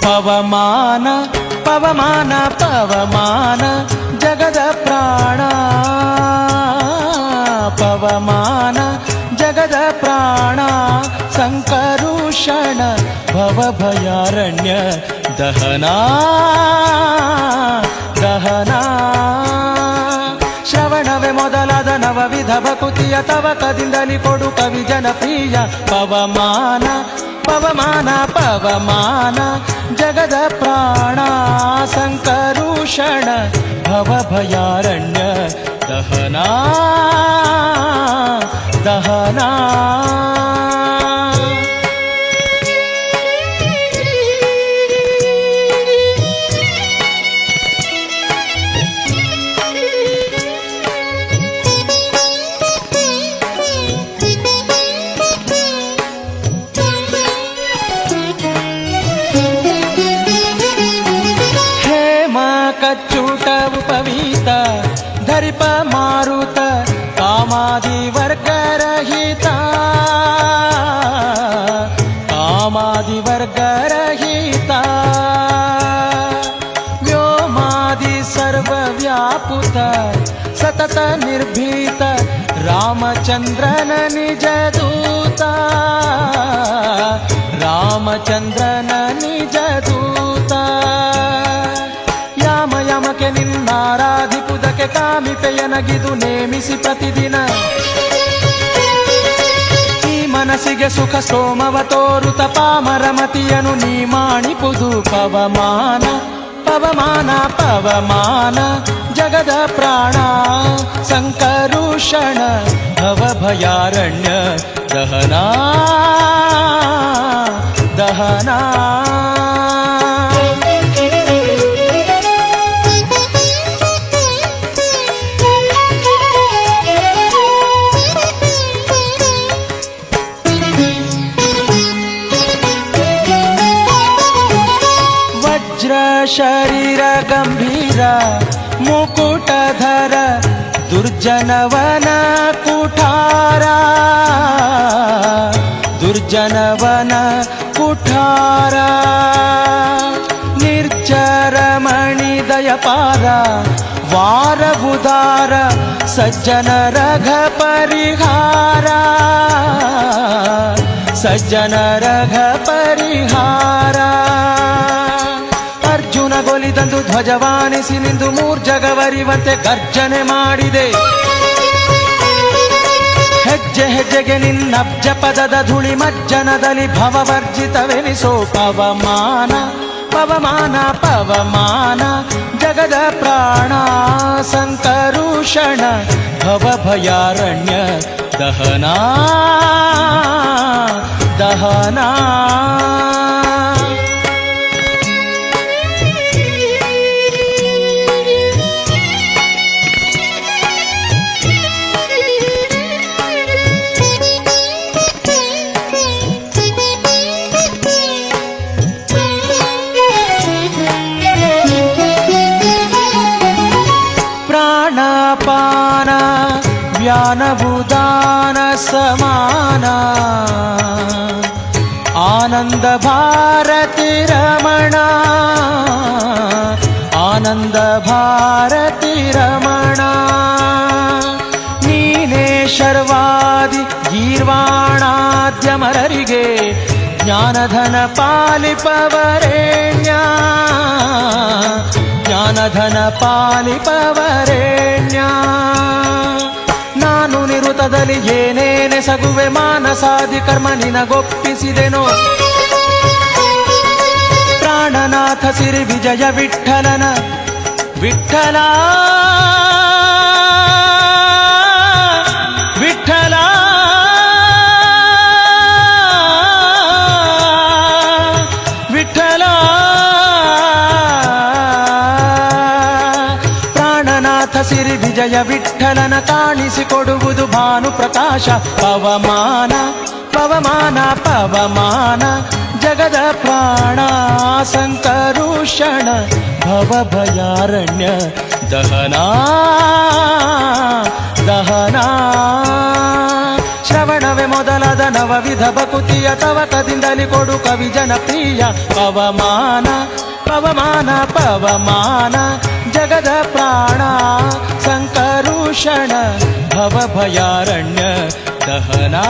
ಪವಮಾನ ಪವಮಾನ ಪವಮಾನ ಜಗದ ಪ್ರಾಣ ಪವಮಾನ ಜಗದ ಪ್ರಾಣ ಸಂಕರುಷಣ ಭವಭಯಾರಣ್ಯ ದಹನಾ ದಹನಾ ಶ್ರವಣವೇ ಮೊದಲಾದ ನವವಿಧ ಭಕುತಿಯ ತವಕದಿಂದಲಿ ಕೊಡು ಕವಿ ಜನಪ್ರಿಯ ಪವಮಾನ ಪವಮಾನ ಪವಮಾನ ಜಗದ ಪ್ರಾಣ ಸಂಕರುಷಣ ಭವಭಯಾರಣ್ಯ ದಹನಾ ದಹನಾ ಕಚ್ಚೂಟ ಉಪವೀತ ಧರಿಪ ಮಾರುತ ಕಾಮಾದಿ ವರ್ಗರಹಿತ ಕಾಮಾದಿ ವರ್ಗರಹಿತ ವ್ಯೋಮಾದಿ ಸರ್ವವ್ಯಾಪುತ ಸತತ ನಿರ್ಭೀತ ರಾಮಚಂದ್ರನ ನಿಜ ದೂತ ರಾಮಚಂದ್ರನ ನಿಜ ದೂತ ಯಮಕೆ ನಿನ್ನಾರಾಧಿಪುದಕ್ಕೆ ಕಾಮಿಪೆಯನಗಿದು ನೇಮಿಸಿ ಪ್ರತಿದಿನ ಈ ಮನಸ್ಸಿಗೆ ಸುಖ ಸೋಮವ ತೋರುತ ಪಾಮರಮತಿಯನು ನೀ ಮಾಣಿಪುದು ಪವಮಾನ ಪವಮಾನ ಪವಮಾನ ಜಗದ ಪ್ರಾಣ ಸಂಕರುಷಣ ಭವಭಯಾರಣ್ಯ ದಹನಾ ದಹನಾ ಶರೀರ ಗಂಭೀರ ಮುಕುಟಧರ ದುರ್ಜನವನ ಕುಠಾರ ದುರ್ಜನವನ ಕುಠಾರ ನಿರ್ಜರಮಣಿ ದಯಪಾರ ವಾರಬುಧಾರ ಸಜ್ಜನ ರಘ ಪರಿಹಾರ ಸಜ್ಜನ ರಘ ಪರಿಹಾರ ಅರ್ಜುನ ಗೊಲಿದಂದು ಧ್ವಜವಾನಿಸಿ ನಿಂದು ಮೂರ್ಜಗವರಿವಂತೆ ಗರ್ಜನೆ ಮಾಡಿದೆ ಹೆಜ್ಜೆ ಹೆಜ್ಜೆಗೆ ನಿನ್ನಬ್ಜ ಪದದ ಧೂಳಿ ಮಜ್ಜನದಲ್ಲಿ ಭವವರ್ಜಿತವೆನಿಸೋ ಪವಮಾನ ಪವಮಾನ ಪವಮಾನ ಜಗದ ಪ್ರಾಣ ಸಂಕರುಷಣ ಭವಭಯಾರಣ್ಯ ದಹನಾ ದಹನಾ ಪ್ರಾಣಪಾನ ವ್ಯಾನಭುದಾನ ಸಮಾನ ಆನಂದ ಭಾರತಿ ರಮಣ ಆನಂದ ಭಾರತಿ ರಮಣ ನೀನೇ ಶರ್ವಾದಿ ಗೀರ್ವಾಣಾದ್ಯಮರರಿಗೆ ಜ್ಞಾನಧನ ಪಾಲಿಪವರೇಣ್ಯ ಜ್ಞಾನಧನ ಪಾಲಿಪವರೇಣ್ಯ ನಾನು ನಿರುತದಲ್ಲಿ ಏನೇನೆ ಸಗುವೆ ಮಾನಸಾದಿ ಕರ್ಮ ನಿನಗೊಪ್ಪಿಸಿದೆನೋ ಪ್ರಾಣನಾಥ ಸಿರಿ ವಿಜಯ ವಿಠಲನ ವಿಠಲ ವಿಠಲ ವಿಠಲ ಪ್ರಾಣನಾಥ ಸಿರಿ ವಿಜಯ ವಿಠಲನ ಕಾಣಿಸಿಕೊಡುವುದು ಭಾನು ಪ್ರಕಾಶ ಪವಮಾನ ಪವಮಾನ ಪವಮಾನ ಜಗದ ಪ್ರಾಣ ಸಂಕರುಷಣ ಭವಭಯಾರಣ್ಯ ದಹನಾ ದಹನಾ ಶ್ರವಣವೇ ಮೊದಲಾದ ನವವಿಧ ಭಕುತಿಯ ತವಕದಿಂದಲಿ ಕೊಡು ಕವಿ ಜನಪ್ರಿಯ ಪವಮಾನ ಪವಮಾನ ಪವಮಾನ ಜಗದ ಪ್ರಾಣ ಸಂಕರುಷಣ ಭವ ಭಯಾರಣ್ಯ ದಹನಾ